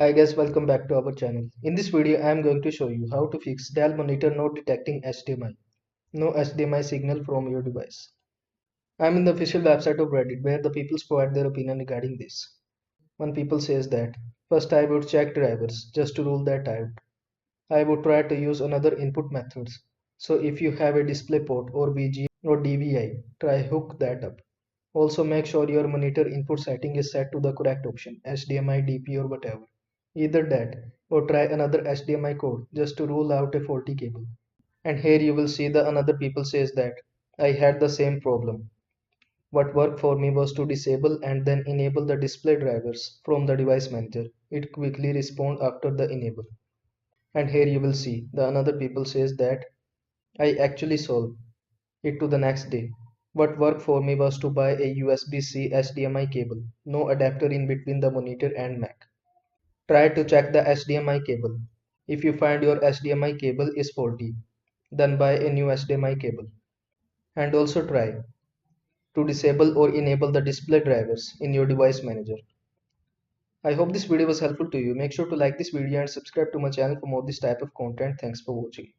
Hi guys, welcome back to our channel. In this video, I am going to show you how to fix Dell monitor not detecting HDMI. No HDMI signal from your device. I am in the official website of Reddit where the people provide their opinion regarding this. One people says that first I would check drivers just to rule that out. I would try to use another input methods. So if you have a DisplayPort or VGA or DVI, try hook that up. Also make sure your monitor input setting is set to the correct option, HDMI, DP or whatever. Either that or try another HDMI code just to rule out a faulty cable. And here you will see the another people says that I had the same problem. What worked for me was to disable and then enable the display drivers from the device manager. It quickly respond after the enable. And here you will see the another people says that I actually solved it to the next day. What worked for me was to buy a USB-C HDMI cable, no adapter in between the monitor and Mac. Try to check the HDMI cable. If you find your HDMI cable is faulty, then buy a new HDMI cable. And also try to disable or enable the display drivers in your device manager. I hope this video was helpful to you. Make sure to like this video and subscribe to my channel for more this type of content. Thanks for watching.